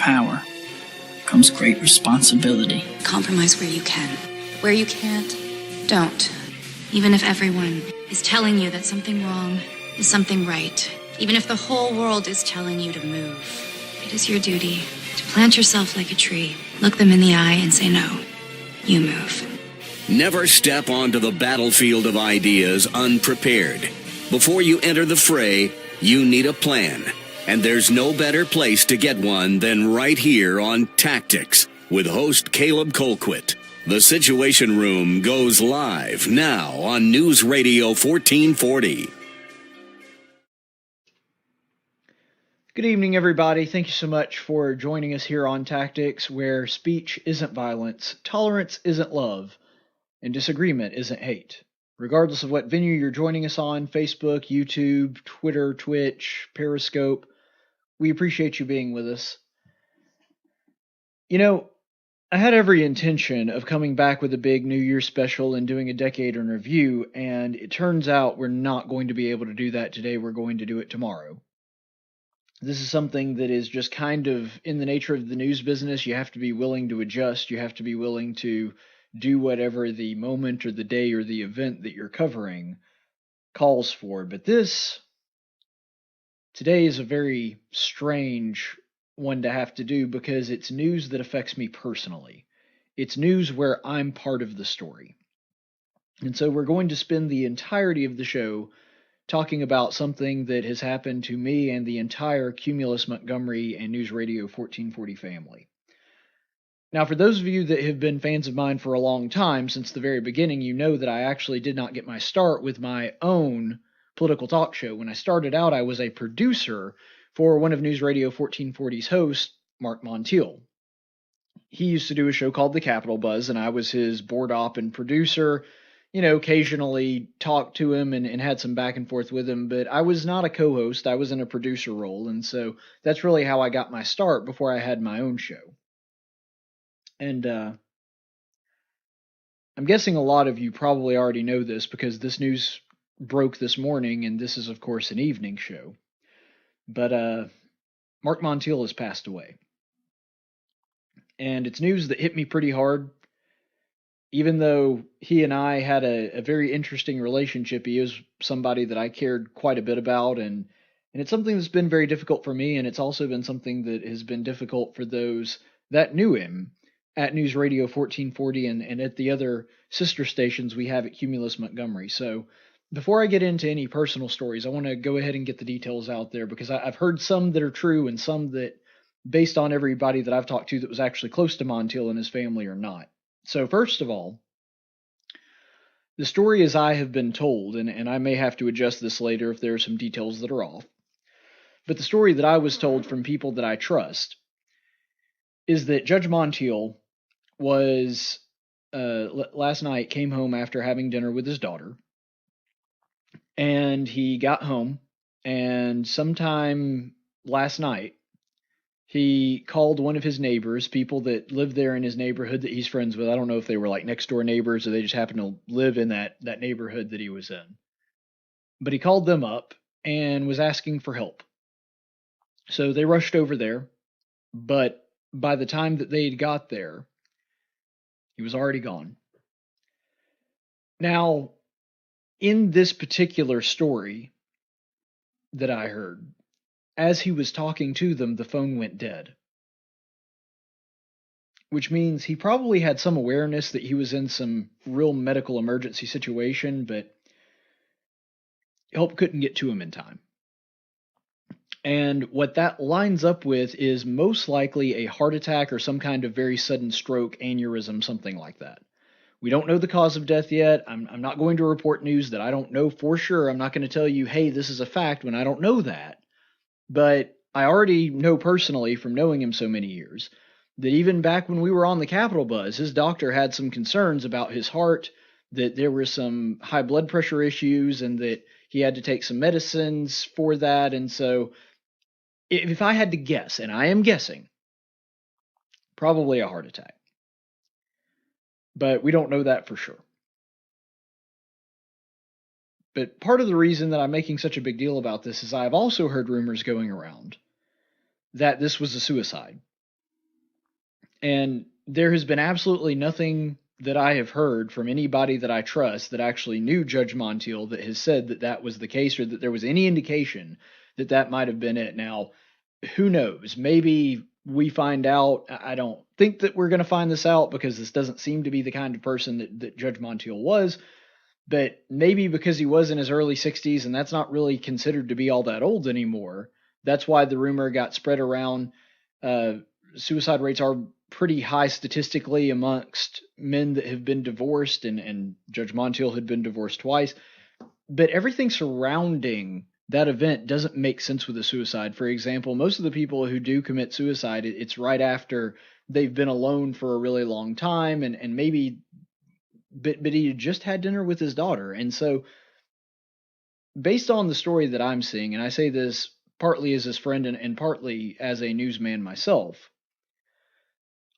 power comes great responsibility. Compromise where you can. Where you can't, don't. Even if everyone is telling you that something wrong is something right, even if the whole world is telling you to move, it is your duty to plant yourself like a tree, look them in the eye and say, no, you move. Never step onto the battlefield of ideas unprepared. Before you enter the fray, you need a plan. And there's no better place to get one than right here on Tactics with host Caleb Colquitt. The Situation Room goes live now on News Radio 1440. Good evening, everybody. Thank you so much for joining us here on Tactics, where speech isn't violence, tolerance isn't love, and disagreement isn't hate. Regardless of what venue you're joining us on, Facebook, YouTube, Twitter, Twitch, Periscope, we appreciate you being with us. You know, I had every intention of coming back with a big New Year's special and doing a decade in review, and it turns out we're not going to be able to do that today. We're going to do it tomorrow. This is something that is just kind of in the nature of the news business. You have to be willing to adjust. You have to be willing to do whatever the moment or the day or the event that you're covering calls for. But today is a very strange one to have to do because it's news that affects me personally. It's news where I'm part of the story. And so we're going to spend the entirety of the show talking about something that has happened to me and the entire Cumulus Montgomery and News Radio 1440 family. Now, for those of you that have been fans of mine for a long time, since the very beginning, you know that I actually did not get my start with my own political talk show. When I started out, I was a producer for one of News Radio 1440's hosts, Mark Montiel. He used to do a show called The Capitol Buzz, and I was his board op and producer. You know, occasionally talked to him and had some back and forth with him, but I was not a co-host. I was in a producer role, and so that's really how I got my start before I had my own show. And I'm guessing a lot of you probably already know this because this news broke this morning, and this is, of course, an evening show. But Mark Montiel has passed away. And it's news that hit me pretty hard. Even though he and I had a very interesting relationship, he is somebody that I cared quite a bit about, and it's something that's been very difficult for me, and it's also been something that has been difficult for those that knew him at News Radio 1440 and at the other sister stations we have at Cumulus Montgomery. So before I get into any personal stories, I want to go ahead and get the details out there because I've heard some that are true and some that, based on everybody that I've talked to that was actually close to Montiel and his family, are not. So first of all, the story as I have been told, and I may have to adjust this later if there are some details that are off, but the story that I was told from people that I trust is that Judge Montiel was, last night, came home after having dinner with his daughter, and he got home, and sometime last night, he called one of his neighbors, people that live there in his neighborhood that he's friends with. I don't know if they were like next door neighbors or they just happened to live in that neighborhood that he was in. But he called them up and was asking for help. So they rushed over there, but by the time that they had got there, he was already gone. Now, in this particular story that I heard, as he was talking to them, the phone went dead. Which means he probably had some awareness that he was in some real medical emergency situation, but help couldn't get to him in time. And what that lines up with is most likely a heart attack or some kind of very sudden stroke, aneurysm, something like that. We don't know the cause of death yet. I'm not going to report news that I don't know for sure. I'm not going to tell you, hey, this is a fact when I don't know that. But I already know personally from knowing him so many years that even back when we were on the Capitol Buzz, his doctor had some concerns about his heart, that there were some high blood pressure issues and that he had to take some medicines for that. And so if I had to guess, and I am guessing, probably a heart attack. But we don't know that for sure. But part of the reason that I'm making such a big deal about this is I've also heard rumors going around that this was a suicide. And there has been absolutely nothing that I have heard from anybody that I trust that actually knew Judge Montiel that has said that that was the case, or that there was any indication that that might have been it. Now, who knows? Maybe we find out. I don't think that we're going to find this out, because this doesn't seem to be the kind of person that Judge Montiel was. But maybe because he was in his early 60s, and that's not really considered to be all that old anymore, that's why the rumor got spread around. Suicide rates are pretty high statistically amongst men that have been divorced, and Judge Montiel had been divorced twice. But everything surrounding that event doesn't make sense with a suicide. For example, most of the people who do commit suicide, it's right after they've been alone for a really long time, and maybe but he had just had dinner with his daughter. And so, based on the story that I'm seeing, and I say this partly as his friend and partly as a newsman myself,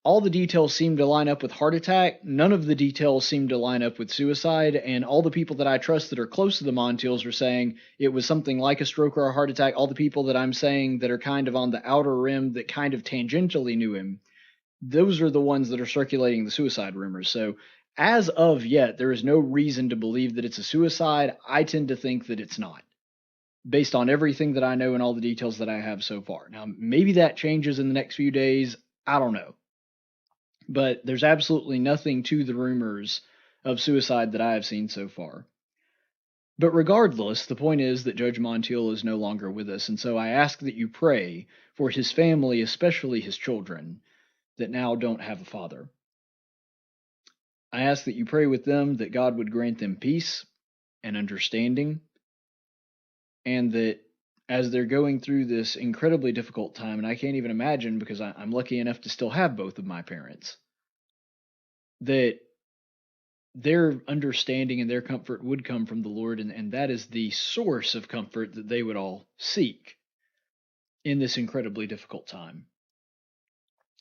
all the details seem to line up with heart attack. None of the details seem to line up with suicide. And all the people that I trust that are close to the Montiels are saying it was something like a stroke or a heart attack. All the people that I'm saying that are kind of on the outer rim that kind of tangentially knew him, those are the ones that are circulating the suicide rumors. So as of yet, there is no reason to believe that it's a suicide. I tend to think that it's not, based on everything that I know and all the details that I have so far. Now, maybe that changes in the next few days. I don't know. But there's absolutely nothing to the rumors of suicide that I have seen so far. But regardless, the point is that Judge Montiel is no longer with us, and so I ask that you pray for his family, especially his children, that now don't have a father. I ask that you pray with them that God would grant them peace and understanding, and that as they're going through this incredibly difficult time, and I can't even imagine, because I'm lucky enough to still have both of my parents, that their understanding and their comfort would come from the Lord, and that is the source of comfort that they would all seek in this incredibly difficult time.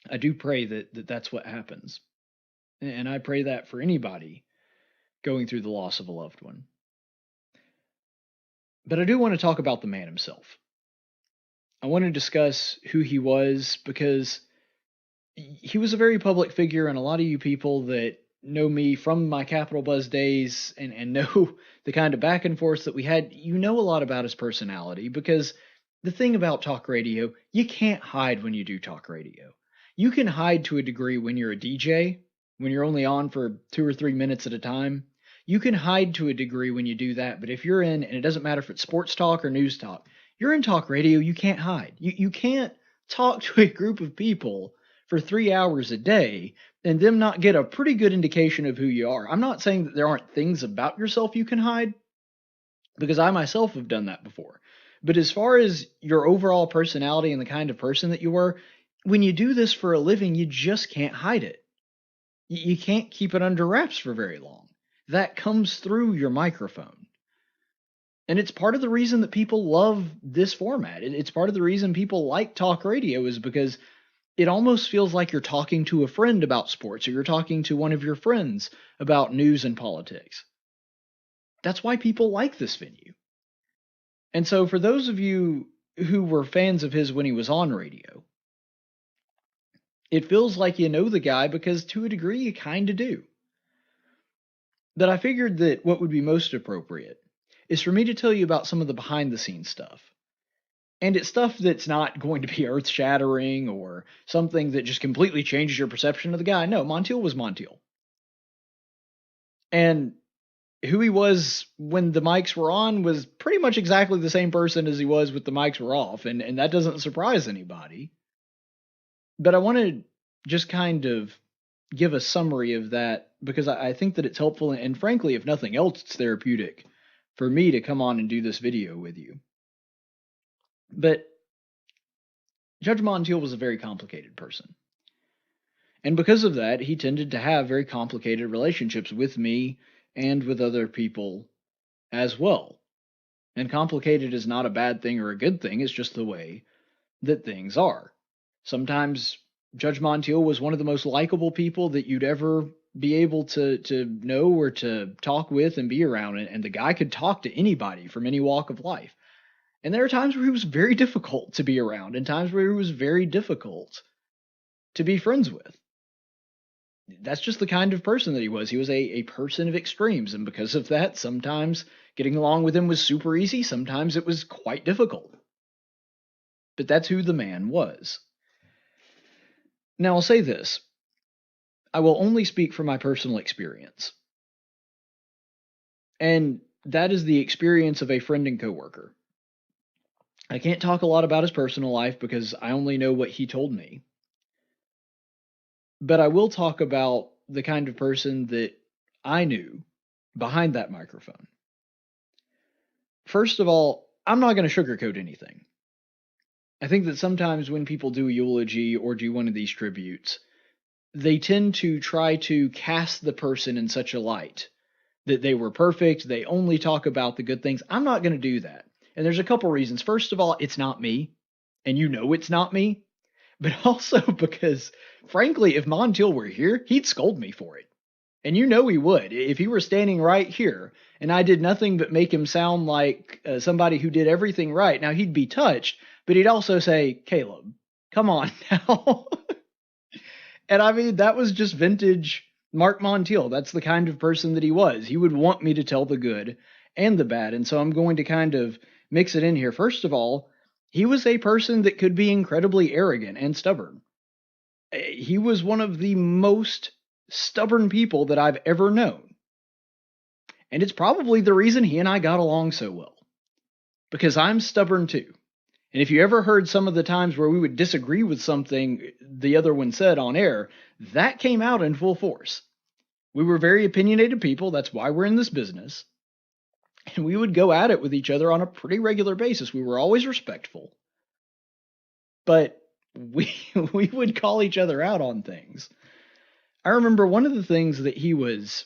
I do pray that that's what happens. And I pray that for anybody going through the loss of a loved one. But I do want to talk about the man himself. I want to discuss who he was, because he was a very public figure, and a lot of you people that know me from my Capital Buzz days and know the kind of back and forth that we had, you know a lot about his personality, because the thing about talk radio, you can't hide when you do talk radio. You can hide to a degree when you're a DJ, when you're only on for 2 or 3 minutes at a time. You can hide to a degree when you do that, but if you're in, and it doesn't matter if it's sports talk or news talk, you're in talk radio, you can't hide. You can't talk to a group of people for 3 hours a day and them not get a pretty good indication of who you are. I'm not saying that there aren't things about yourself you can hide, because I myself have done that before. But as far as your overall personality and the kind of person that you were, when you do this for a living, you just can't hide it. You can't keep it under wraps for very long. That comes through your microphone. And it's part of the reason that people love this format. It's part of the reason people like talk radio, is because it almost feels like you're talking to a friend about sports, or you're talking to one of your friends about news and politics. That's why people like this venue. And so for those of you who were fans of his when he was on radio, it feels like you know the guy, because to a degree you kind of do. But I figured that what would be most appropriate is for me to tell you about some of the behind-the-scenes stuff. And it's stuff that's not going to be earth-shattering or something that just completely changes your perception of the guy. No, Montiel was Montiel. And who he was when the mics were on was pretty much exactly the same person as he was with the mics were off. And that doesn't surprise anybody. But I want to just kind of give a summary of that, because I think that it's helpful, and frankly, if nothing else, it's therapeutic for me to come on and do this video with you. But Judge Montiel was a very complicated person. And because of that, he tended to have very complicated relationships with me and with other people as well. And complicated is not a bad thing or a good thing, it's just the way that things are. Sometimes Judge Montiel was one of the most likable people that you'd ever be able to know or to talk with and be around. And the guy could talk to anybody from any walk of life. And there are times where he was very difficult to be around, and times where he was very difficult to be friends with. that's just the kind of person that he was. He was a person of extremes, and because of that, sometimes getting along with him was super easy, sometimes it was quite difficult. But that's who the man was. Now, I'll say this. I will only speak from my personal experience. And that is the experience of a friend and coworker. I can't talk a lot about his personal life because I only know what he told me. But I will talk about the kind of person that I knew behind that microphone. First of all, I'm not going to sugarcoat anything. I think that sometimes when people do a eulogy or do one of these tributes, they tend to try to cast the person in such a light that they were perfect, they only talk about the good things. I'm not going to do that. And there's a couple reasons. First of all, it's not me, and you know it's not me. But also because, frankly, if Montiel were here, he'd scold me for it. And you know he would. If he were standing right here and I did nothing but make him sound like somebody who did everything right, now he'd be touched, but he'd also say, Caleb, come on now. And I mean, that was just vintage Mark Montiel. That's the kind of person that he was. He would want me to tell the good and the bad. And so I'm going to kind of mix it in here. First of all, he was a person that could be incredibly arrogant and stubborn. He was one of the most stubborn people that I've ever known. And it's probably the reason he and I got along so well. Because I'm stubborn too. And if you ever heard some of the times where we would disagree with something the other one said on air, that came out in full force. We were very opinionated people. That's why we're in this business. And we would go at it with each other on a pretty regular basis. We were always respectful. But we would call each other out on things. I remember one of the things that he was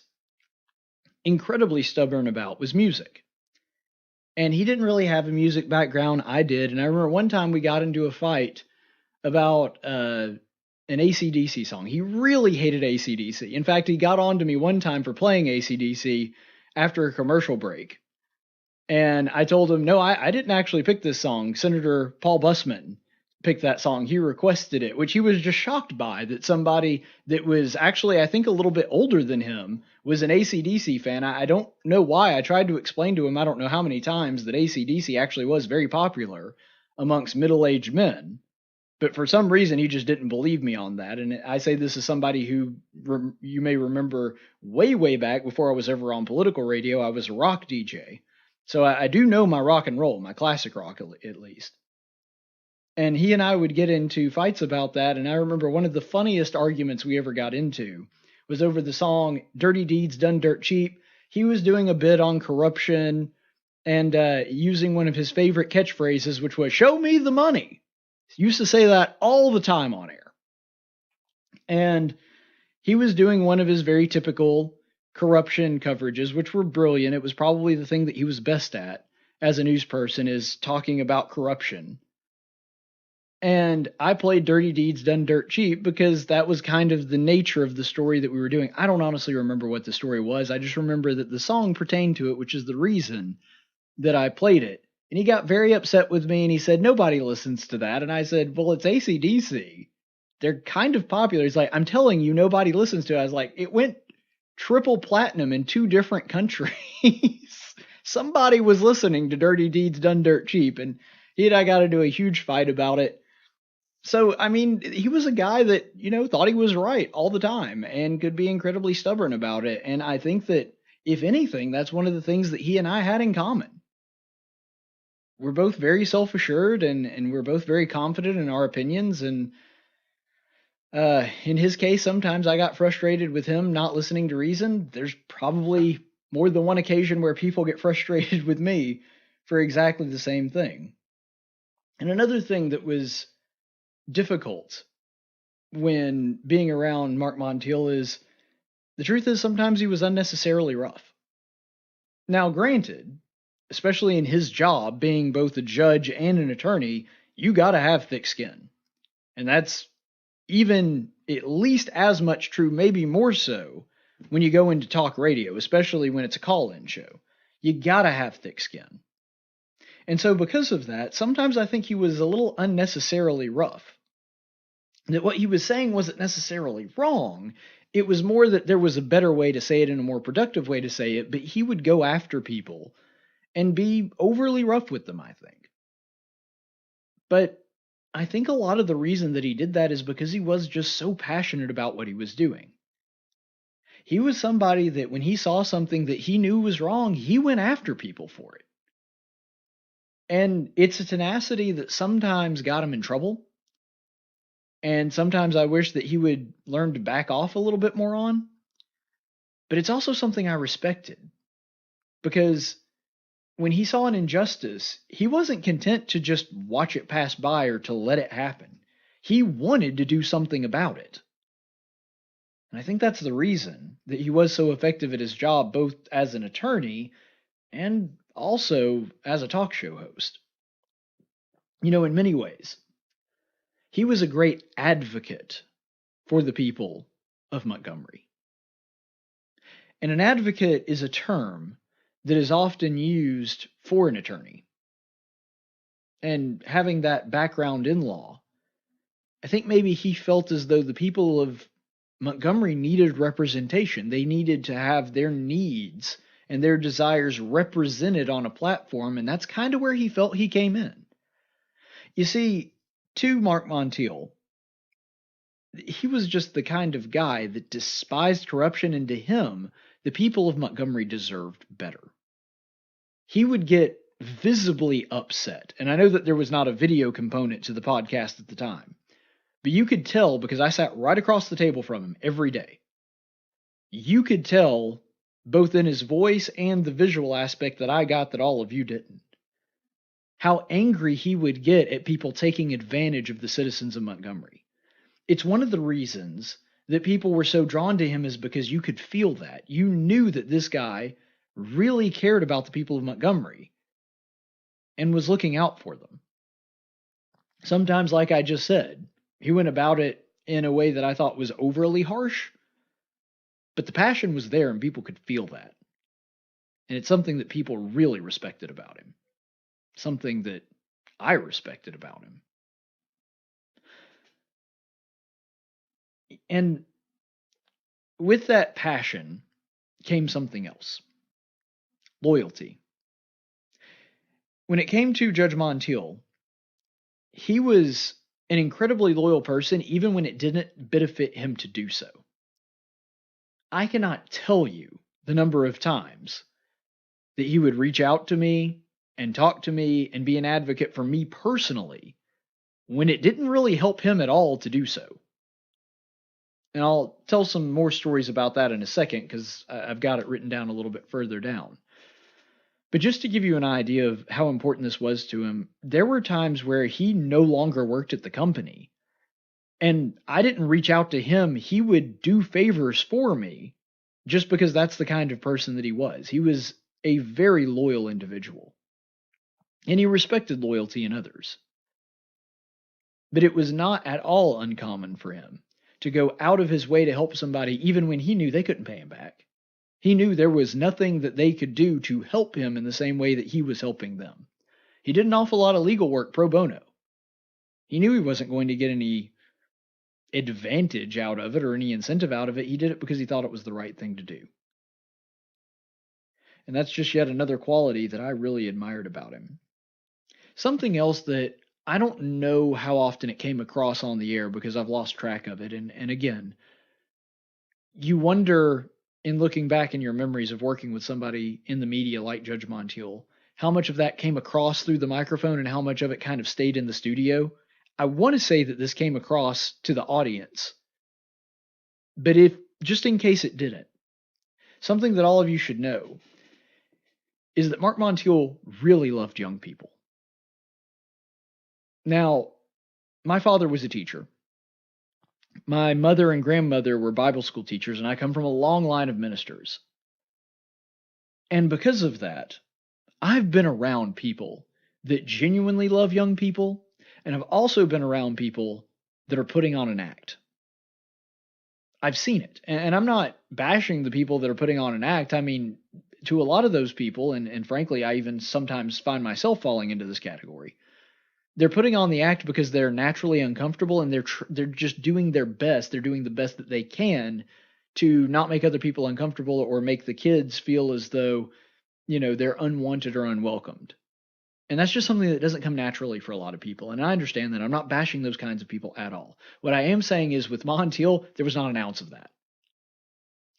incredibly stubborn about was music. And he didn't really have a music background. I did. And I remember one time we got into a fight about an AC/DC song. He really hated AC/DC. In fact, he got on to me one time for playing AC/DC after a commercial break. And I told him, no, I didn't actually pick this song. Senator Paul Bussman picked that song. He requested it, which he was just shocked by, that somebody that was actually, I think, a little bit older than him was an AC/DC fan. I don't know why. I tried to explain to him, I don't know how many times, that AC/DC actually was very popular amongst middle-aged men. But for some reason, he just didn't believe me on that. And I say this as somebody who, you may remember way, way back before I was ever on political radio, I was a rock DJ. So I do know my rock and roll, my classic rock at least. And he and I would get into fights about that. And I remember one of the funniest arguments we ever got into was over the song Dirty Deeds Done Dirt Cheap. He was doing a bit on corruption and using one of his favorite catchphrases, which was, show me the money. He used to say that all the time on air. And he was doing one of his very typical corruption coverages, which were brilliant. It was probably the thing that he was best at as a news person, is talking about corruption. And I played Dirty Deeds Done Dirt Cheap because that was kind of the nature of the story that we were doing. I don't honestly remember what the story was. I just remember that the song pertained to it, which is the reason that I played it. And he got very upset with me, and he said, nobody listens to that. And I said, well, it's AC/DC. They're kind of popular. He's like, I'm telling you, nobody listens to it. I was like, it went triple platinum in 2 different countries. Somebody was listening to Dirty Deeds Done Dirt Cheap, and he and I got into a huge fight about it. So, I mean, he was a guy that, thought he was right all the time and could be incredibly stubborn about it. And I think that, if anything, that's one of the things that he and I had in common. We're both very self-assured and we're both very confident in our opinions. And in his case, sometimes I got frustrated with him not listening to reason. There's probably more than one occasion where people get frustrated with me for exactly the same thing. And another thing that was difficult when being around Mark Montiel is, the truth is, sometimes he was unnecessarily rough. Now, granted, especially in his job, being both a judge and an attorney, you gotta have thick skin. And that's even at least as much true, maybe more so, when you go into talk radio, especially when it's a call-in show. You gotta have thick skin. And so because of that, sometimes I think he was a little unnecessarily rough. that what he was saying wasn't necessarily wrong. It was more that there was a better way to say it and a more productive way to say it, but he would go after people and be overly rough with them, I think. But I think a lot of the reason that he did that is because he was just so passionate about what he was doing. He was somebody that when he saw something that he knew was wrong, he went after people for it. And it's a tenacity that sometimes got him in trouble. And sometimes I wish that he would learn to back off a little bit more on. But it's also something I respected. Because when he saw an injustice, he wasn't content to just watch it pass by or to let it happen. He wanted to do something about it. And I think that's the reason that he was so effective at his job, both as an attorney and also as a talk show host. In many ways, he was a great advocate for the people of Montgomery. And an advocate is a term that is often used for an attorney. And having that background in law, I think maybe he felt as though the people of Montgomery needed representation. They needed to have their needs and their desires represented on a platform, and that's kind of where he felt he came in. You see, to Mark Montiel, he was just the kind of guy that despised corruption, and to him, the people of Montgomery deserved better. He would get visibly upset, and I know that there was not a video component to the podcast at the time, but you could tell because I sat right across the table from him every day. You could tell both in his voice and the visual aspect that I got that all of you didn't. How angry he would get at people taking advantage of the citizens of Montgomery. It's one of the reasons that people were so drawn to him is because you could feel that. You knew that this guy really cared about the people of Montgomery and was looking out for them. Sometimes, like I just said, he went about it in a way that I thought was overly harsh, but the passion was there and people could feel that. And it's something that people really respected about him. Something that I respected about him. And with that passion came something else. Loyalty. When it came to Judge Montiel, he was an incredibly loyal person even when it didn't benefit him to do so. I cannot tell you the number of times that he would reach out to me and talk to me and be an advocate for me personally when it didn't really help him at all to do so. And I'll tell some more stories about that in a second because I've got it written down a little bit further down. But just to give you an idea of how important this was to him, there were times where he no longer worked at the company. And I didn't reach out to him. He would do favors for me just because that's the kind of person that he was. He was a very loyal individual. And he respected loyalty in others. But it was not at all uncommon for him to go out of his way to help somebody even when he knew they couldn't pay him back. He knew there was nothing that they could do to help him in the same way that he was helping them. He did an awful lot of legal work pro bono. He knew he wasn't going to get any advantage out of it or any incentive out of it. He did it because he thought it was the right thing to do. And that's just yet another quality that I really admired about him. Something else that I don't know how often it came across on the air because I've lost track of it. And again, you wonder in looking back in your memories of working with somebody in the media like Judge Montiel, how much of that came across through the microphone and how much of it kind of stayed in the studio. I want to say that this came across to the audience, but if just in case it didn't, something that all of you should know is that Mark Montiel really loved young people. Now, my father was a teacher. My mother and grandmother were Bible school teachers, and I come from a long line of ministers. And because of that, I've been around people that genuinely love young people, and I've also been around people that are putting on an act. I've seen it. And I'm not bashing the people that are putting on an act. I mean, to a lot of those people, and frankly, I even sometimes find myself falling into this category, They're putting on the act because they're naturally uncomfortable, and they're just doing their best. They're doing the best that they can to not make other people uncomfortable or make the kids feel as though, they're unwanted or unwelcomed. And that's just something that doesn't come naturally for a lot of people. And I understand that. I'm not bashing those kinds of people at all. What I am saying is with Montiel, there was not an ounce of that.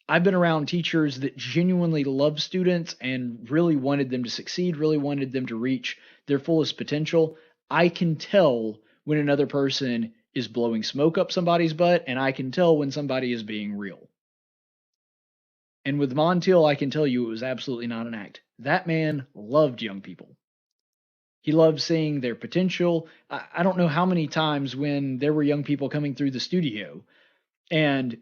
I've been around teachers that genuinely love students and really wanted them to succeed, really wanted them to reach their fullest potential. I can tell when another person is blowing smoke up somebody's butt, and I can tell when somebody is being real. And with Montiel, I can tell you it was absolutely not an act. That man loved young people. He loved seeing their potential. I don't know how many times when there were young people coming through the studio and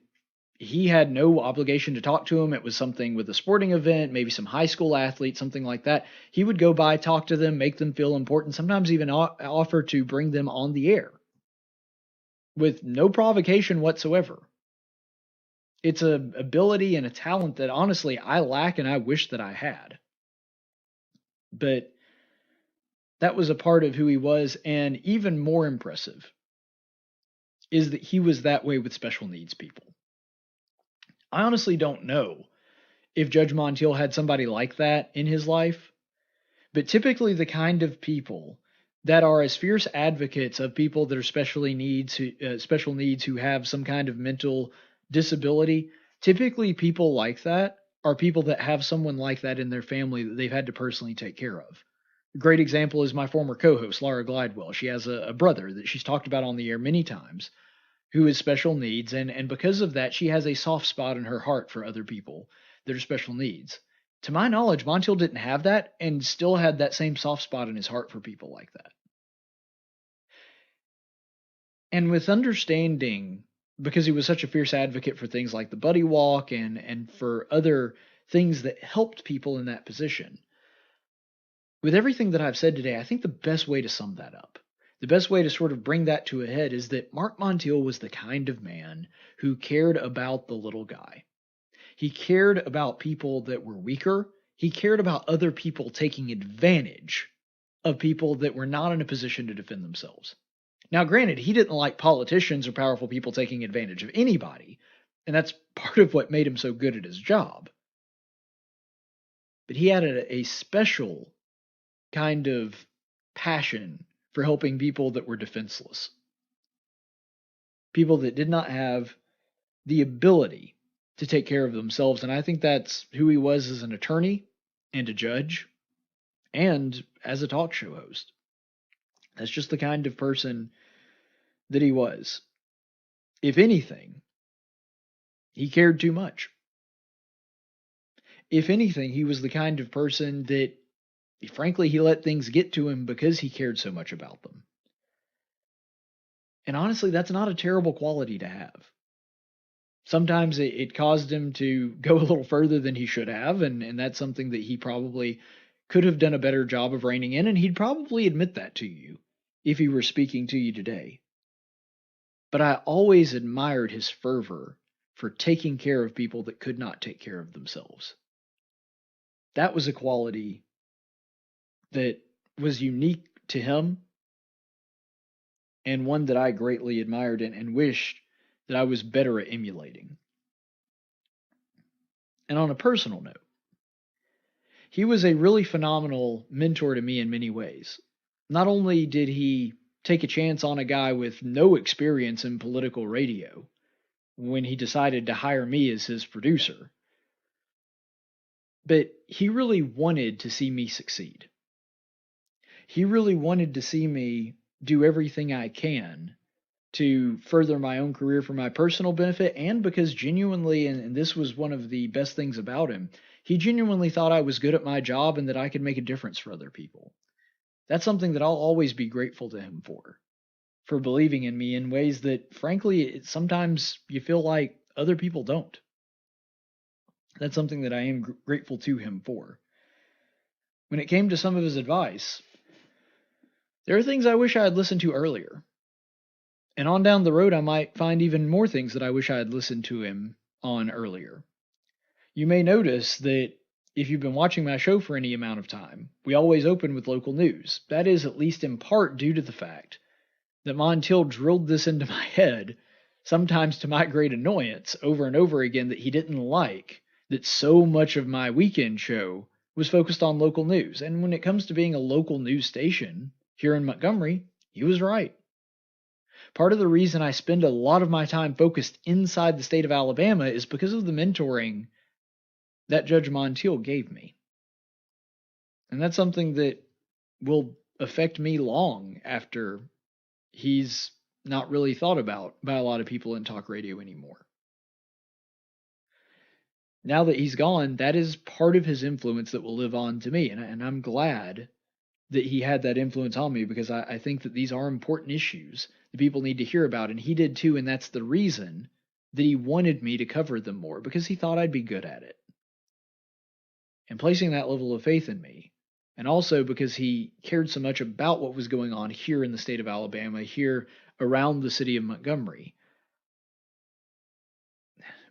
he had no obligation to talk to them. It was something with a sporting event, maybe some high school athlete, something like that. He would go by, talk to them, make them feel important, sometimes even offer to bring them on the air with no provocation whatsoever. It's an ability and a talent that honestly I lack and I wish that I had. But that was a part of who he was, and even more impressive is that he was that way with special needs people. I honestly don't know if Judge Montiel had somebody like that in his life, but typically the kind of people that are as fierce advocates of people that are special needs who have some kind of mental disability, typically people like that are people that have someone like that in their family that they've had to personally take care of. A great example is my former co-host, Laura Glidewell. She has a brother that she's talked about on the air many times who is special needs, and because of that, she has a soft spot in her heart for other people that are special needs. To my knowledge, Montiel didn't have that and still had that same soft spot in his heart for people like that. And with understanding, because he was such a fierce advocate for things like the buddy walk and for other things that helped people in that position, with everything that I've said today, I think the best way to sum that up, the best way to sort of bring that to a head is that Mark Montiel was the kind of man who cared about the little guy. He cared about people that were weaker. He cared about other people taking advantage of people that were not in a position to defend themselves. Now, granted, he didn't like politicians or powerful people taking advantage of anybody, and that's part of what made him so good at his job. But he had a special kind of passion for helping people that were defenseless, people that did not have the ability to take care of themselves. And I think that's who he was as an attorney and a judge and as a talk show host. That's just the kind of person that he was. If anything, he cared too much. If anything, he was the kind of person that, frankly, he let things get to him because he cared so much about them. And honestly, that's not a terrible quality to have. Sometimes it caused him to go a little further than he should have, and that's something that he probably could have done a better job of reining in, and he'd probably admit that to you if he were speaking to you today. But I always admired his fervor for taking care of people that could not take care of themselves. That was a quality that was unique to him and one that I greatly admired and wished that I was better at emulating. And on a personal note, he was a really phenomenal mentor to me in many ways. Not only did he take a chance on a guy with no experience in political radio when he decided to hire me as his producer, but he really wanted to see me succeed. He really wanted to see me do everything I can to further my own career for my personal benefit, and because genuinely, and this was one of the best things about him, he genuinely thought I was good at my job and that I could make a difference for other people. That's something that I'll always be grateful to him for believing in me in ways that, frankly, sometimes you feel like other people don't. That's something that I am grateful to him for. When it came to some of his advice, there are things I wish I had listened to earlier. And on down the road, I might find even more things that I wish I had listened to him on earlier. You may notice that if you've been watching my show for any amount of time, we always open with local news. That is at least in part due to the fact that Montiel drilled this into my head, sometimes to my great annoyance, over and over again, that he didn't like that so much of my weekend show was focused on local news. And when it comes to being a local news station here in Montgomery, he was right. Part of the reason I spend a lot of my time focused inside the state of Alabama is because of the mentoring that Judge Montiel gave me. And that's something that will affect me long after he's not really thought about by a lot of people in talk radio anymore. Now that he's gone, that is part of his influence that will live on to me. And I'm glad that he had that influence on me, because I think that these are important issues that people need to hear about. And he did too. And that's the reason that he wanted me to cover them more, because he thought I'd be good at it. And placing that level of faith in me, and also because he cared so much about what was going on here in the state of Alabama, here around the city of Montgomery,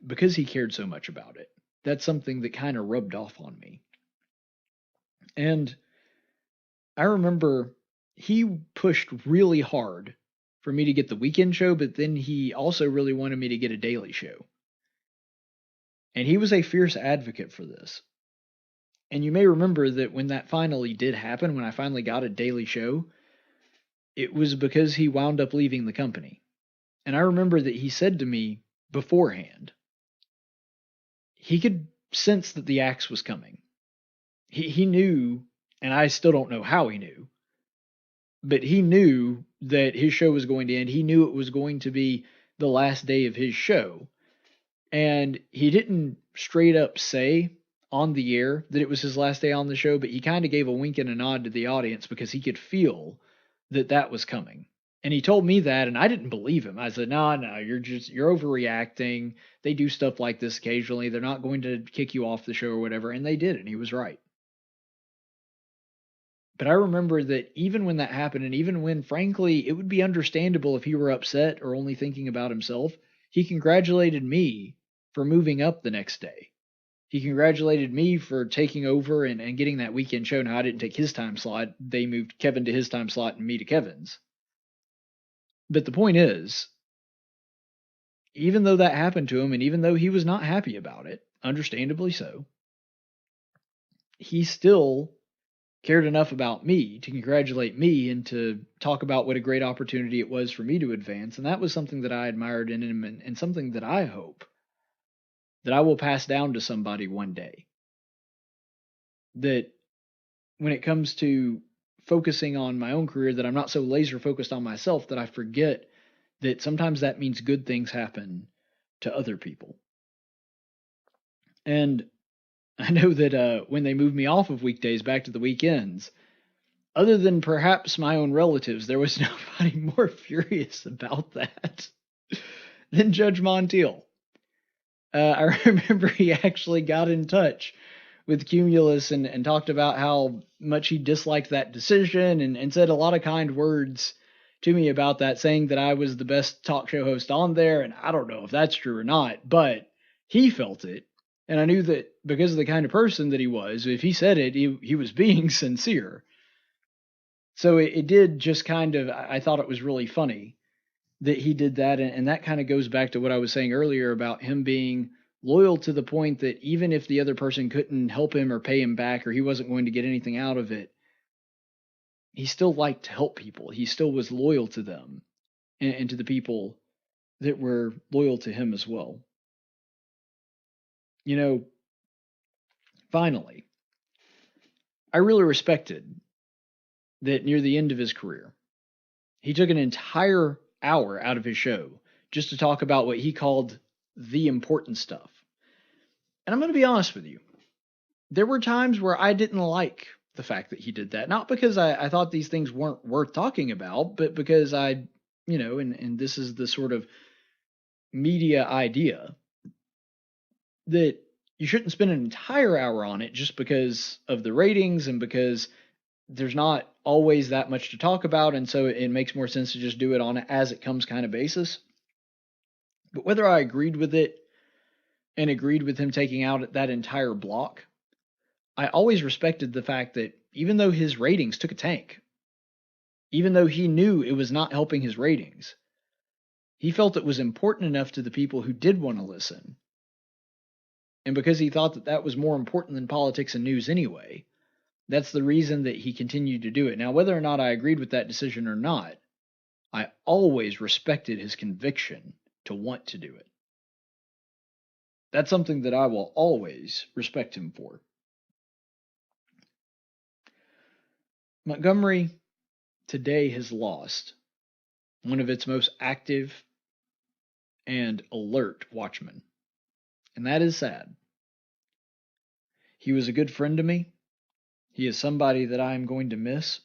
because he cared so much about it, that's something that kind of rubbed off on me. And I remember he pushed really hard for me to get the weekend show, but then he also really wanted me to get a daily show. And he was a fierce advocate for this. And you may remember that when that finally did happen, when I finally got a daily show, it was because he wound up leaving the company. And I remember that he said to me beforehand, he could sense that the axe was coming. He knew, and I still don't know how he knew, but he knew that his show was going to end. He knew it was going to be the last day of his show. And he didn't straight up say on the air that it was his last day on the show, but he kind of gave a wink and a nod to the audience because he could feel that that was coming. And he told me that, and I didn't believe him. I said, no, you're overreacting. They do stuff like this occasionally. They're not going to kick you off the show or whatever. And they did, and he was right. But I remember that even when that happened, and even when, frankly, it would be understandable if he were upset or only thinking about himself, he congratulated me for moving up the next day. He congratulated me for taking over and getting that weekend show. Now, I didn't take his time slot. They moved Kevin to his time slot and me to Kevin's. But the point is, even though that happened to him, and even though he was not happy about it, understandably so, he still cared enough about me to congratulate me and to talk about what a great opportunity it was for me to advance. And that was something that I admired in him, and something that I hope that I will pass down to somebody one day. That when it comes to focusing on my own career, that I'm not so laser focused on myself that I forget that sometimes that means good things happen to other people. And I know that when they moved me off of weekdays back to the weekends, other than perhaps my own relatives, there was nobody more furious about that than Judge Montiel. I remember he actually got in touch with Cumulus and talked about how much he disliked that decision, and said a lot of kind words to me about that, saying that I was the best talk show host on there. And I don't know if that's true or not, but he felt it. And I knew that because of the kind of person that he was, if he said it, he was being sincere. So it did just kind of, I thought it was really funny that he did that. And that kind of goes back to what I was saying earlier about him being loyal to the point that even if the other person couldn't help him or pay him back, or he wasn't going to get anything out of it, he still liked to help people. He still was loyal to them and to the people that were loyal to him as well. You know, finally, I really respected that near the end of his career, he took an entire hour out of his show just to talk about what he called the important stuff. And I'm going to be honest with you. There were times where I didn't like the fact that he did that. Not because I thought these things weren't worth talking about, but because I, and this is the sort of media idea, that you shouldn't spend an entire hour on it just because of the ratings and because there's not always that much to talk about. And so it makes more sense to just do it on an as it comes kind of basis. But whether I agreed with it and agreed with him taking out that entire block, I always respected the fact that even though his ratings took a tank, even though he knew it was not helping his ratings, he felt it was important enough to the people who did want to listen. And because he thought that that was more important than politics and news anyway, that's the reason that he continued to do it. Now, whether or not I agreed with that decision or not, I always respected his conviction to want to do it. That's something that I will always respect him for. Montgomery today has lost one of its most active and alert watchmen, and that is sad. He was a good friend to me. He is somebody that I am going to miss.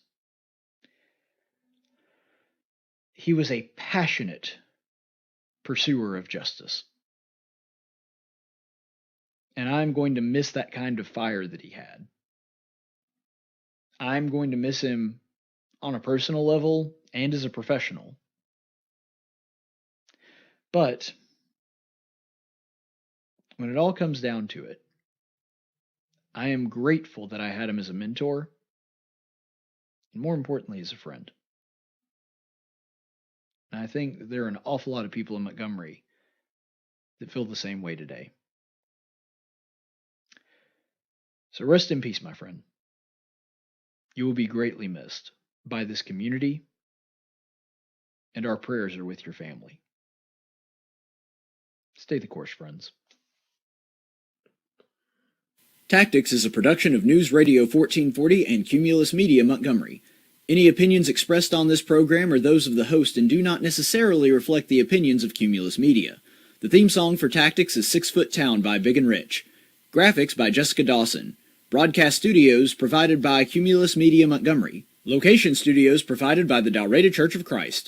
He was a passionate pursuer of justice, and I'm going to miss that kind of fire that he had. I'm going to miss him on a personal level and as a professional. But when it all comes down to it, I am grateful that I had him as a mentor, and more importantly, as a friend. And I think there are an awful lot of people in Montgomery that feel the same way today. So rest in peace, my friend. You will be greatly missed by this community, and our prayers are with your family. Stay the course, friends. Tactics is a production of News Radio 1440 and Cumulus Media Montgomery. Any opinions expressed on this program are those of the host and do not necessarily reflect the opinions of Cumulus Media. The theme song for Tactics is 6 Foot Town by Big and Rich. Graphics by Jessica Dawson. Broadcast studios provided by Cumulus Media Montgomery. Location studios provided by the Dalraida Church of Christ.